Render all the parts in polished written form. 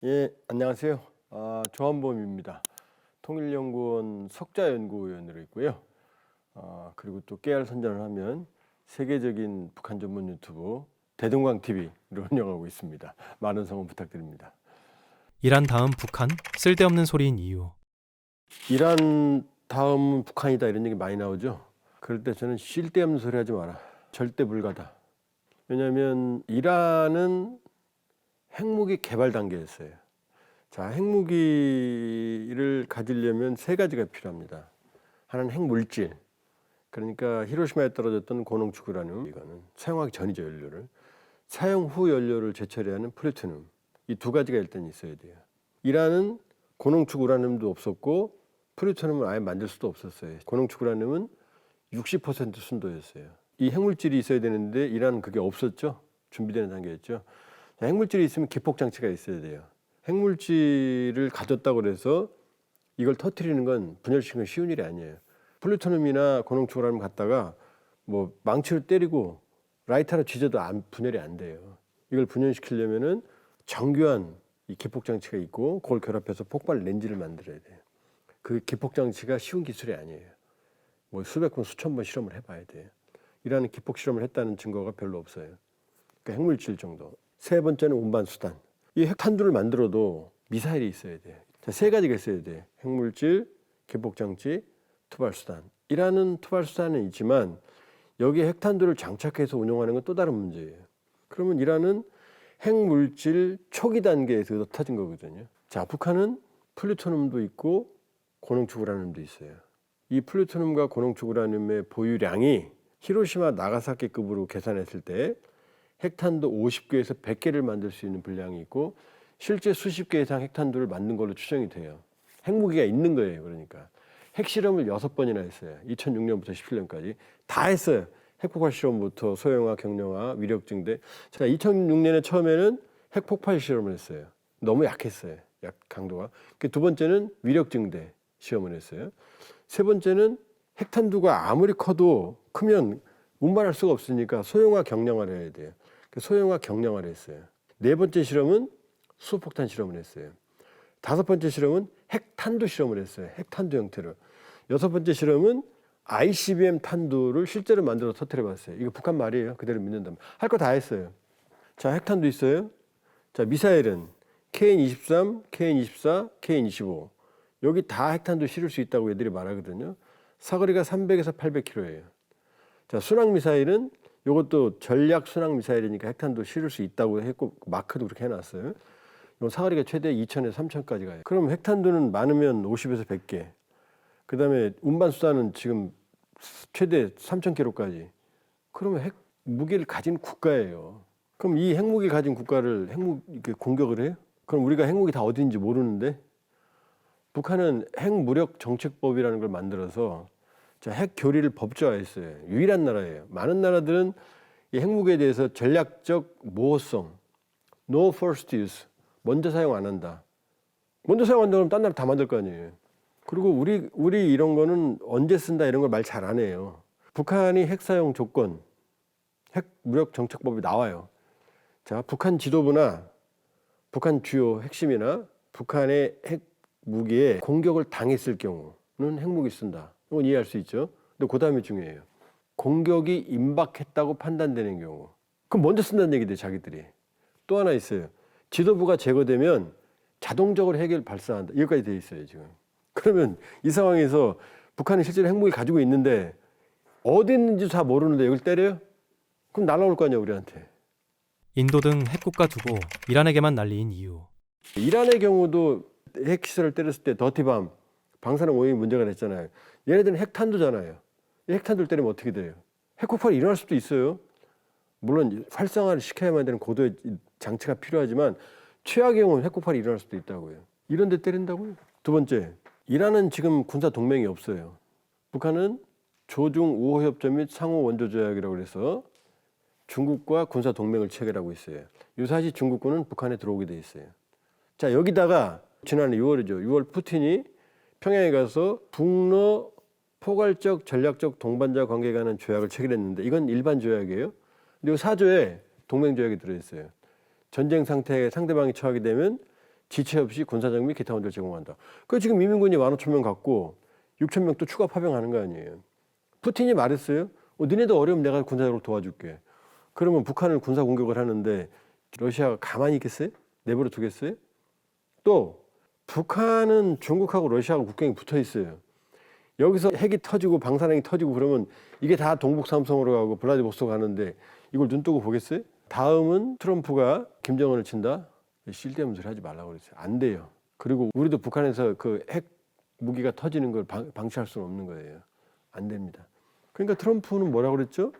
예, 안녕하세요. 조한범입니다. 통일연구원 석자연구위원으로 있고요. 그리고 또 깨알 선전을 하면 세계적인 북한 전문 유튜브 대동강 TV를 운영하고 있습니다. 많은 성원 부탁드립니다. 이란 다음 북한? 쓸데없는 소리인 이유. 이란 다음은 북한이다 이런 얘기 많이 나오죠. 그럴 때 저는 쓸데없는 소리 하지 마라. 절대 불가다. 왜냐하면 이란은 핵무기 개발 단계였어요. 자, 핵무기를 가지려면 세 가지가 필요합니다. 하나는 핵물질. 그러니까 히로시마에 떨어졌던 고농축 우라늄, 이거는 사용하기 전이죠, 연료를. 사용 후 연료를 재처리하는 플루토늄. 이 두 가지가 일단 있어야 돼요. 이란은 고농축 우라늄도 없었고 플루토늄을 아예 만들 수도 없었어요. 고농축 우라늄은 60% 순도였어요. 이 핵물질이 있어야 되는데 이란은 그게 없었죠. 준비되는 단계였죠. 자, 핵물질이 있으면 기폭 장치가 있어야 돼요. 핵물질을 가졌다고 해서 이걸 터뜨리는 건 분열시키는 건 쉬운 일이 아니에요. 플루토늄이나 고농축 우라늄 갖다가 뭐 망치로 때리고 라이터로 쥐져도 분열이 안 돼요. 이걸 분열시키려면은 정교한 이 기폭 장치가 있고 그걸 결합해서 폭발 렌즈를 만들어야 돼요. 그 기폭 장치가 쉬운 기술이 아니에요. 뭐 수백 번 수천 번 실험을 해봐야 돼요. 이라는 기폭 실험을 했다는 증거가 별로 없어요. 그러니까 핵물질 정도. 세 번째는 운반 수단. 이 핵탄두를 만들어도 미사일이 있어야 돼요. 자, 세 가지가 있어야 돼요. 핵물질, 기폭 장치, 투발 수단. 이라는 투발 수단은 있지만 여기에 핵탄두를 장착해서 운용하는 건 또 다른 문제예요. 그러면 이란은 핵물질 초기 단계에서 터진 거거든요. 자, 북한은 플루토늄도 있고 고농축 우라늄도 있어요. 이 플루토늄과 고농축 우라늄의 보유량이 히로시마 나가사키급으로 계산했을 때 핵탄두 50개에서 100개를 만들 수 있는 분량이 있고 실제 수십 개 이상 핵탄두를 만든 걸로 추정이 돼요. 핵무기가 있는 거예요. 그러니까 핵실험을 6번이나 했어요. 2006년부터 17년까지 다 했어요. 핵폭발 실험부터 소형화, 경량화, 위력 증대. 자, 2006년에 처음에는 핵폭발 실험을 했어요. 너무 약했어요. 강도가. 두 번째는 위력 증대 시험을 했어요. 세 번째는 핵탄두가 아무리 크면 운반할 수가 없으니까 소형화, 경량화를 해야 돼요. 소형화, 경량화를 했어요. 네 번째 실험은 수소폭탄 실험을 했어요. 다섯 번째 실험은 핵탄두 실험을 했어요. 핵탄두 형태로. 여섯 번째 실험은 ICBM 탄두를 실제로 만들어 터뜨려봤어요. 이거 북한 말이에요. 그대로 믿는다면. 할 거 다 했어요. 자, 핵탄두 있어요. 자, 미사일은 KN-23, KN-24, KN-25. 여기 다 핵탄두 실을 수 있다고 애들이 말하거든요. 사거리가 300에서 800km예요. 자, 순항미사일은 이것도 전략 순항미사일이니까 핵탄두 실을 수 있다고 했고 마크도 그렇게 해놨어요. 사거리가 최대 2000에서 3000까지 가요. 그럼 핵탄두는 많으면 50에서 100개. 그 다음에 운반수단은 지금 최대 3000km까지. 그러면 핵무기를 가진 국가예요. 그럼 이 핵무기 가진 국가를 공격을 해요? 그럼 우리가 핵무기 다 어디인지 모르는데? 북한은 핵무력 정책법이라는 걸 만들어서 핵 교리를 법제화했어요. 유일한 나라예요. 많은 나라들은 이 핵무기에 대해서 전략적 모호성, no first use, 먼저 사용 안 한다. 먼저 사용 안 한다 그러면 딴 나라 다 만들 거 아니에요. 그리고 우리 이런 거는 언제 쓴다 이런 걸 말 잘 안 해요. 북한이 핵 사용 조건, 핵 무력 정책법이 나와요. 자, 북한 지도부나 북한 주요 핵심이나 북한의 핵 무기에 공격을 당했을 경우는 핵무기 쓴다. 이건 이해할 수 있죠. 근데 그 다음이 중요해요. 공격이 임박했다고 판단되는 경우. 그럼 먼저 쓴다는 얘기돼, 자기들이. 또 하나 있어요. 지도부가 제거되면 자동적으로 핵을 발사한다. 여기까지 돼 있어요, 지금. 그러면 이 상황에서 북한이 실제로 핵무기 가지고 있는데 어디 있는지 다 모르는데 여기를 때려요? 그럼 날아올 거 아니야, 우리한테. 인도 등 핵국가 두고 이란에게만 날리인 이유. 이란의 경우도 핵시설을 때렸을 때 더티밤, 방사능 오염이 문제가 됐잖아요. 얘네들은 핵탄두잖아요. 핵탄두를 때리면 어떻게 돼요? 핵폭발이 일어날 수도 있어요. 물론 활성화를 시켜야만 되는 고도의 장치가 필요하지만 최악의 경우는 핵폭발이 일어날 수도 있다고요. 이런 데 때린다고요? 두 번째, 이란은 지금 군사 동맹이 없어요. 북한은 조중 우호협정 및 상호 원조조약이라고 해서 중국과 군사 동맹을 체결하고 있어요. 유사시 중국군은 북한에 들어오게 돼 있어요. 자, 여기다가 지난해 6월이죠. 6월 푸틴이 평양에 가서 북러 포괄적 전략적 동반자 관계에 관한 조약을 체결했는데 이건 일반 조약이에요. 근데 이 4조에 동맹 조약이 들어있어요. 전쟁 상태에 상대방이 처하게 되면 지체 없이 군사적 및 기타 원조를 제공한다. 그 지금 이민군이 15,000명 갖고 6,000명 또 추가 파병하는 거 아니에요. 푸틴이 말했어요. 너네도 어려우면 내가 군사적으로 도와줄게. 그러면 북한을 군사 공격을 하는데 러시아가 가만히 있겠어요? 내버려 두겠어요? 또 북한은 중국하고 러시아하고 국경이 붙어 있어요. 여기서 핵이 터지고 방사능이 터지고 그러면 이게 다 동북 삼성으로 가고 블라디보스토크 가는데 이걸 눈 뜨고 보겠어요? 다음은 트럼프가 김정은을 친다? 쓸데없는 소리 하지 말라고 그랬어요. 안 돼요. 그리고 우리도 북한에서 그 핵 무기가 터지는 걸 방치할 수는 없는 거예요. 안 됩니다. 그러니까 트럼프는 뭐라고 그랬죠?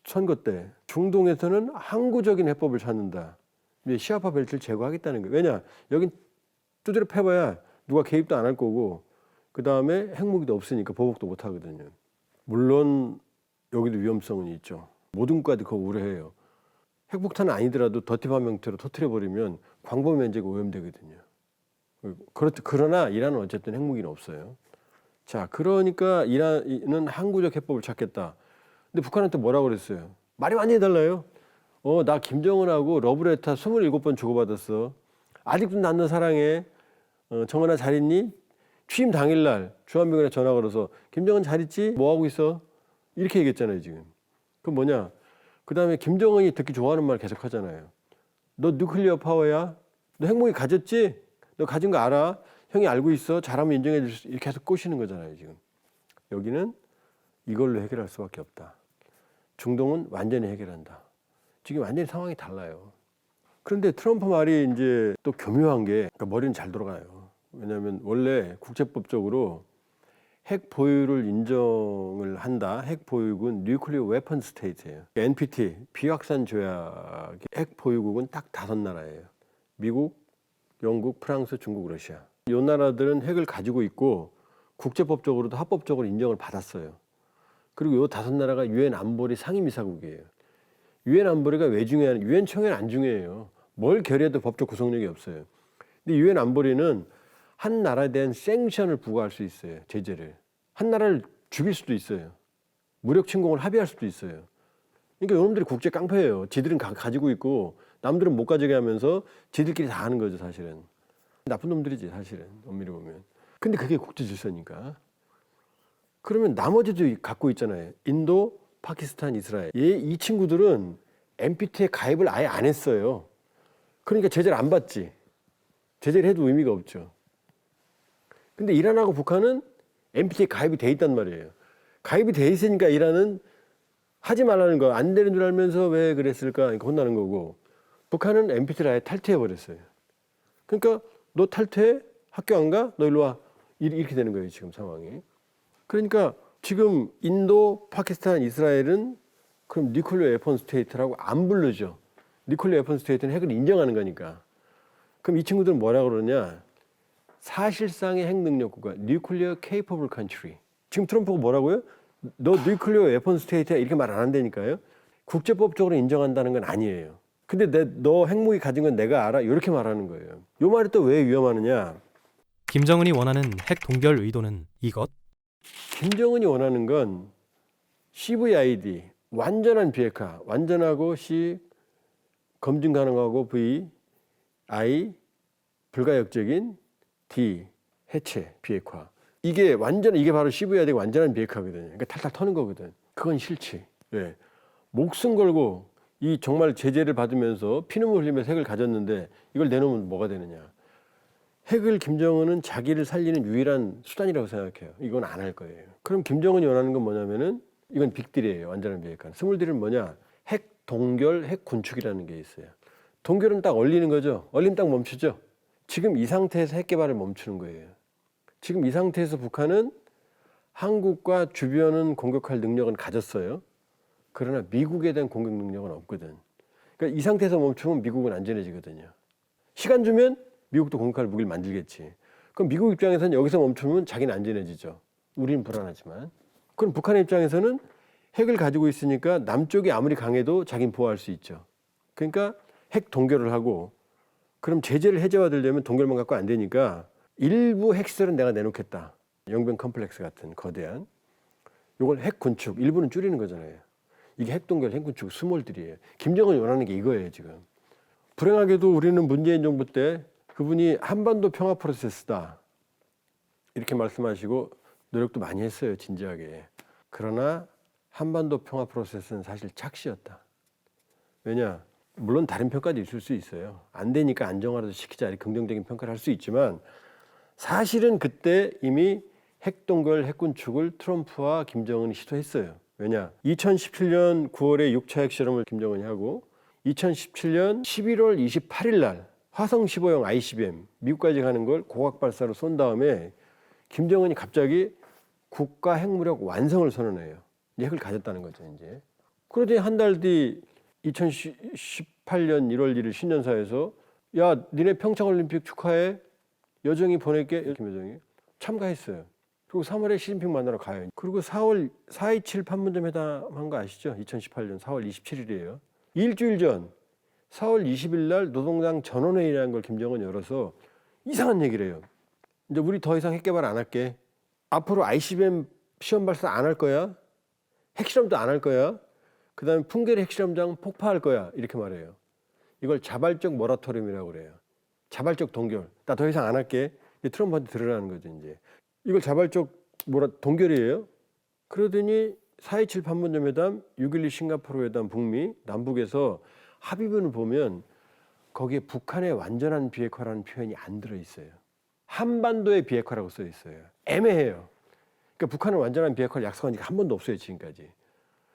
선거 때 중동에서는 항구적인 해법을 찾는다. 시아파 벨트를 제거하겠다는 거예요. 왜냐? 여긴 두드려 패봐야 누가 개입도 안 할 거고 그 다음에 핵무기도 없으니까 보복도 못 하거든요. 물론 여기도 위험성은 있죠. 모든 국가들이 그거 우려해요. 핵폭탄은 아니더라도 더티밤 형태로 터뜨려버리면 광범위 면제가 오염되거든요. 그러나 이란은 어쨌든 핵무기는 없어요. 자, 그러니까 이란은 항구적 해법을 찾겠다. 근데 북한한테 뭐라고 그랬어요? 말이 완전히 달라요. 나 김정은하고 러브레터 27번 주고받았어. 아직도 난 너 사랑해. 정은아 잘 있니? 취임 당일날 주한미군에 전화 걸어서 김정은 잘 있지? 뭐 하고 있어? 이렇게 얘기했잖아요 지금. 그럼 뭐냐? 그 다음에 김정은이 듣기 좋아하는 말 계속 하잖아요. 너 뉴클리어 파워야? 너 핵무기 가졌지? 너 가진 거 알아? 형이 알고 있어? 잘하면 인정해 줄 수. 이렇게 계속 꼬시는 거잖아요 지금. 여기는 이걸로 해결할 수밖에 없다. 중동은 완전히 해결한다. 지금 완전히 상황이 달라요. 그런데 트럼프 말이 이제 또 교묘한 게 그러니까 머리는 잘 돌아가요. 왜냐하면 원래 국제법적으로 핵 보유를 인정을 한다. 핵 보유국은 뉴클리어 웨펀 스테이트예요. NPT 비확산 조약의 핵 보유국은 딱 5나라예요. 미국, 영국, 프랑스, 중국, 러시아. 이 나라들은 핵을 가지고 있고 국제법적으로도 합법적으로 인정을 받았어요. 그리고 이 5나라가 유엔 안보리 상임이사국이에요. 유엔 안보리가 왜 중요한? 유엔 총회는 안 중요해요. 뭘 결의해도 법적 구속력이 없어요. 근데 유엔 안보리는 한 나라에 대한 생션을 부과할 수 있어요. 제재를. 한 나라를 죽일 수도 있어요. 무력 침공을 합의할 수도 있어요. 그러니까 이놈들이 국제 깡패예요. 지들은 가지고 있고 남들은 못 가지게 하면서 지들끼리 다 하는 거죠 사실은. 나쁜 놈들이지 사실은 엄밀히 보면. 근데 그게 국제 질서니까. 그러면 나머지도 갖고 있잖아요. 인도, 파키스탄, 이스라엘. 이 친구들은 NPT에 가입을 아예 안 했어요. 그러니까 제재를 안 받지. 제재를 해도 의미가 없죠. 근데 이란하고 북한은 NPT에 가입이 돼 있단 말이에요. 가입이 돼 있으니까 이란은 하지 말라는 거 안 되는 줄 알면서 왜 그랬을까? 그러니까 혼나는 거고 북한은 NPT를 아예 탈퇴해버렸어요. 그러니까 너 탈퇴해? 학교 안 가? 너 일로 와. 이렇게 되는 거예요 지금 상황이. 그러니까 지금 인도, 파키스탄, 이스라엘은 그럼 뉴클리어 웨폰 스테이트라고 안 부르죠. 뉴클리어 웨폰 스테이트는 핵을 인정하는 거니까. 그럼 이 친구들은 뭐라고 그러냐? 사실상의 핵 능력국가, 뉴클리어 케이퍼블 컨트리. 지금 트럼프가 뭐라고요? 너 뉴클리어 웨폰 스테이트야 이렇게 말 안 한다니까요. 국제법적으로 인정한다는 건 아니에요. 근데 너 핵무기 가진 건 내가 알아? 이렇게 말하는 거예요. 이 말이 또 왜 위험하느냐? 김정은이 원하는 핵 동결 의도는 이것? 김정은이 원하는 건 CVID, 완전한 비핵화, 완전하고 C, 검증 가능하고 V, I, 불가역적인 D, 해체, 비핵화. 이게 바로 CVID가 완전한 비핵화거든요. 그러니까 탈탈 터는 거거든. 그건 싫지. 왜? 목숨 걸고 이 정말 제재를 받으면서 피눈물 흘리면서 핵을 가졌는데 이걸 내놓으면 뭐가 되느냐. 핵을 김정은은 자기를 살리는 유일한 수단이라고 생각해요. 이건 안 할 거예요. 그럼 김정은이 원하는 건 뭐냐면은 이건 빅딜이에요. 완전한 비핵화. 스몰딜은 뭐냐? 핵 동결, 핵 군축이라는 게 있어요. 동결은 딱 얼리는 거죠. 얼리면 딱 멈추죠. 지금 이 상태에서 핵 개발을 멈추는 거예요. 지금 이 상태에서 북한은 한국과 주변은 공격할 능력은 가졌어요. 그러나 미국에 대한 공격 능력은 없거든. 그러니까 이 상태에서 멈추면 미국은 안전해지거든요. 시간 주면 미국도 공격할 무기를 만들겠지. 그럼 미국 입장에서는 여기서 멈추면 자기는 안전해지죠. 우리는 불안하지만. 그럼 북한의 입장에서는 핵을 가지고 있으니까 남쪽이 아무리 강해도 자기는 보호할 수 있죠. 그러니까 핵 동결을 하고 그럼 제재를 해제받으려면 동결만 갖고 안 되니까 일부 핵시설은 내가 내놓겠다. 영변 컴플렉스 같은 거대한. 이걸 핵 군축, 일부는 줄이는 거잖아요. 이게 핵 동결, 핵 군축, 스몰들이에요. 김정은이 원하는 게 이거예요 지금. 불행하게도 우리는 문재인 정부 때 그분이 한반도 평화 프로세스다 이렇게 말씀하시고 노력도 많이 했어요, 진지하게. 그러나 한반도 평화 프로세스는 사실 착시였다. 왜냐? 물론 다른 평가도 있을 수 있어요. 안 되니까 안정화라도 시키자 이렇게 긍정적인 평가를 할 수 있지만 사실은 그때 이미 핵동결 핵군축을 트럼프와 김정은이 시도했어요. 왜냐? 2017년 9월에 6차 핵실험을 김정은이 하고 2017년 11월 28일 날 화성 15형 ICBM 미국까지 가는 걸 고각 발사로 쏜 다음에 김정은이 갑자기 국가 핵무력 완성을 선언해요. 이제 핵을 가졌다는 거죠, 이제. 그러더니 한 달 뒤 2018년 1월 1일 신년사에서 야, 니네 평창올림픽 축하해. 여정이 보낼게. 김여정이 참가했어요. 그리고 3월에 시진핑 만나러 가요. 그리고 4월 4.27 판문점 회담한 거 아시죠? 2018년 4월 27일이에요. 일주일 전 4월 20일 날 노동당 전원회의라는 걸 김정은 열어서 이상한 얘기를 해요. 이제 우리 더 이상 핵 개발 안 할게. 앞으로 ICBM 시험 발사 안 할 거야. 핵실험도 안 할 거야. 그다음에 풍계리 핵실험장 폭파할 거야. 이렇게 말해요. 이걸 자발적 모라토리움이라고 그래요. 자발적 동결. 나 더 이상 안 할게. 트럼프한테 들으라는 거죠, 이제. 이걸 자발적 동결이에요. 그러더니 4.27 판문점 회담, 6.12 싱가포르 회담 북미 남북에서 합의문을 보면 거기에 북한의 완전한 비핵화라는 표현이 안 들어 있어요. 한반도의 비핵화라고 써 있어요. 애매해요. 그러니까 북한은 완전한 비핵화를 약속한 적이 한 번도 없어요, 지금까지.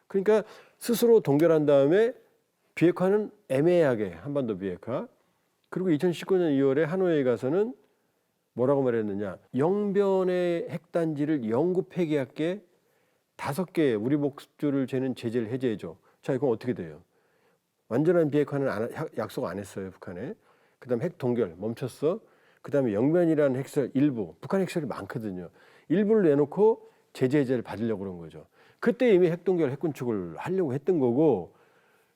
그러니까 스스로 동결한 다음에 비핵화는 애매하게 한반도 비핵화. 그리고 2019년 2월에 하노이에 가서는 뭐라고 말했느냐? 영변의 핵단지를 영구 폐기할게 5개 우리 목줄을 재는 제재를 해제해줘. 자, 이건 어떻게 돼요? 완전한 비핵화는 약속 안 했어요, 북한에. 그다음 핵 동결 멈췄어. 그다음에 영변이라는 핵설 일부, 북한 핵설이 많거든요. 일부를 내놓고 제재 해제를 받으려고 그런 거죠. 그때 이미 핵 동결 핵군축을 하려고 했던 거고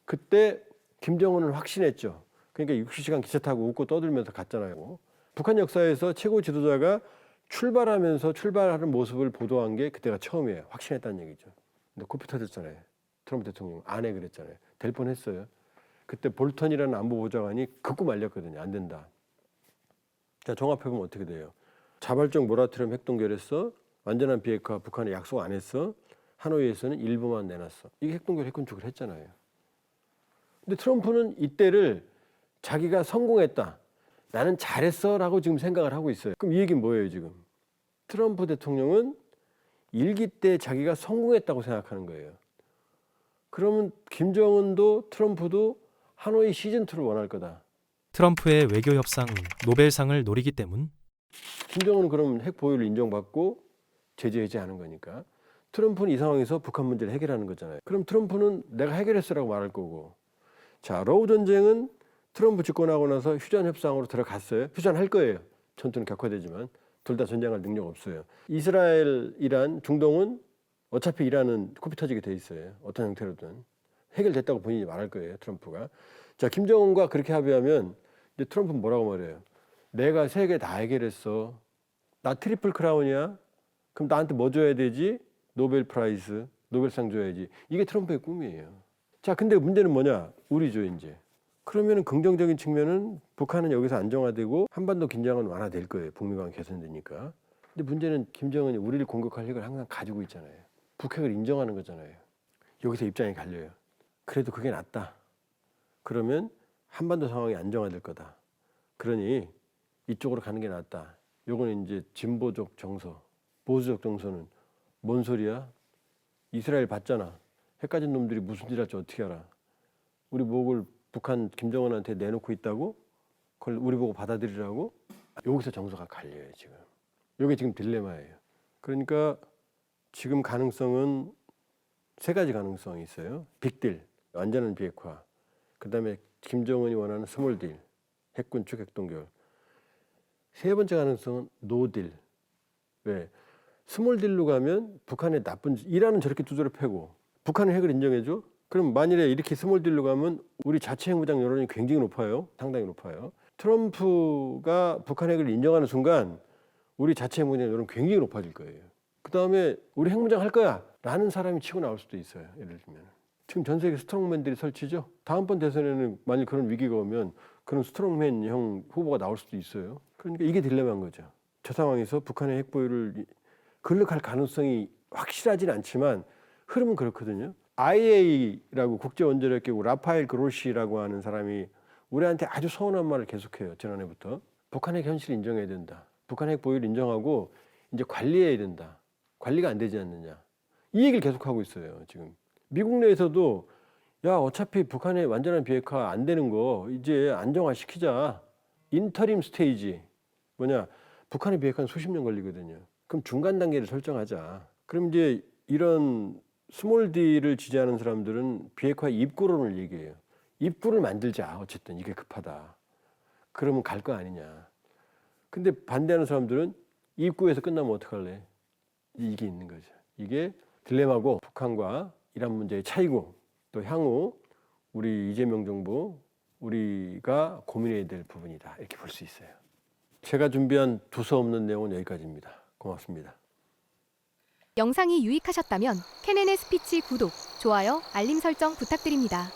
그때 김정은은 확신했죠. 그러니까 60시간 기차 타고 웃고 떠들면서 갔잖아요. 북한 역사에서 최고 지도자가 출발하면서 출발하는 모습을 보도한 게 그때가 처음이에요. 확신했다는 얘기죠. 근데 코피 터졌잖아요. 트럼프 대통령 아내 그랬잖아요. 될 뻔했어요. 그때 볼턴이라는 안보보좌관이 극구 말렸거든요. 안 된다. 자, 종합해보면 어떻게 돼요? 자발적 모라토리움 핵동결했어. 완전한 비핵화 북한에 약속 안 했어. 하노이에서는 일부만 내놨어. 이게 핵동결 핵군축을 했잖아요. 근데 트럼프는 이때를 자기가 성공했다. 나는 잘했어라고 지금 생각을 하고 있어요. 그럼 이 얘기는 뭐예요, 지금? 트럼프 대통령은 일기 때 자기가 성공했다고 생각하는 거예요. 그러면 김정은도 트럼프도 하노이 시즌2를 원할 거다. 트럼프의 외교 협상 노벨상을 노리기 때문? 김정은은 그러면 핵 보유를 인정받고 제재 해제하는 거니까. 트럼프는 이 상황에서 북한 문제를 해결하는 거잖아요. 그럼 트럼프는 내가 해결했어라고 말할 거고. 자, 러우 전쟁은 트럼프 집권하고 나서 휴전 협상으로 들어갔어요. 휴전할 거예요. 전투는 격화되지만 둘 다 전쟁할 능력 없어요. 이스라엘, 이란, 중동은 어차피 이란은 코피 터지게 돼 있어요. 어떤 형태로든 해결됐다고 본인이 말할 거예요. 트럼프가. 자, 김정은과 그렇게 합의하면 이제 트럼프는 뭐라고 말해요? 내가 3개 다 해결했어. 나 트리플 크라운이야. 그럼 나한테 뭐 줘야 되지? 노벨 프라이즈, 노벨상 줘야지. 이게 트럼프의 꿈이에요. 자, 근데 문제는 뭐냐? 우리죠, 이제. 그러면 긍정적인 측면은 북한은 여기서 안정화되고 한반도 긴장은 완화될 거예요. 북미 관계 개선되니까. 근데 문제는 김정은이 우리를 공격할 핵을 항상 가지고 있잖아요. 북핵을 인정하는 거잖아요. 여기서 입장이 갈려요. 그래도 그게 낫다. 그러면 한반도 상황이 안정화될 거다. 그러니 이쪽으로 가는 게 낫다. 요거는 이제 진보적 정서, 보수적 정서는 뭔 소리야? 이스라엘 봤잖아. 핵 가진 놈들이 무슨 일 할지 어떻게 알아? 우리 목을 북한 김정은한테 내놓고 있다고? 그걸 우리 보고 받아들이라고? 여기서 정서가 갈려요, 지금. 이게 지금 딜레마예요. 그러니까 지금 가능성은 3가지 가능성이 있어요. 빅딜, 완전한 비핵화. 그다음에 김정은이 원하는 스몰딜, 핵군축, 핵동결. 3번째 가능성은 노딜. 왜? 스몰딜로 가면 북한의 나쁜 이란은 저렇게 두드려 패고 북한은 핵을 인정해줘? 그럼 만일에 이렇게 스몰딜로 가면 우리 자체 핵무장 여론이 굉장히 높아요. 상당히 높아요. 트럼프가 북한 핵을 인정하는 순간 우리 자체 핵무장 여론 굉장히 높아질 거예요. 그 다음에 우리 핵무장 할 거야 라는 사람이 치고 나올 수도 있어요. 예를 들면 지금 전 세계 스트롱맨들이 설치죠. 다음번 대선에는 만일 그런 위기가 오면 그런 스트롱맨형 후보가 나올 수도 있어요. 그러니까 이게 딜레마인 거죠. 저 상황에서 북한의 핵 보유를 근력할 가능성이 확실하진 않지만 흐름은 그렇거든요. IAEA라고 국제원자력기구 라파엘 그로시라고 하는 사람이 우리한테 아주 서운한 말을 계속해요. 지난해부터. 북한의 현실을 인정해야 된다. 북한의 핵 보유를 인정하고 이제 관리해야 된다. 관리가 안 되지 않느냐. 이 얘기를 계속하고 있어요. 지금. 미국 내에서도 야 어차피 북한의 완전한 비핵화 안 되는 거 이제 안정화시키자. 인터림 스테이지. 뭐냐. 북한의 비핵화는 수십 년 걸리거든요. 그럼 중간 단계를 설정하자. 그럼 이제 이런 스몰 D를 지지하는 사람들은 비핵화 입구론을 얘기해요. 입구를 만들자. 어쨌든 이게 급하다. 그러면 갈 거 아니냐. 근데 반대하는 사람들은 입구에서 끝나면 어떡할래? 이게 있는 거죠. 이게 딜레마고 북한과 이란 문제의 차이고 또 향후 우리 이재명 정부 우리가 고민해야 될 부분이다. 이렇게 볼 수 있어요. 제가 준비한 두서없는 내용은 여기까지입니다. 고맙습니다. 영상이 유익하셨다면 KNN 스피치 구독, 좋아요, 알림 설정 부탁드립니다.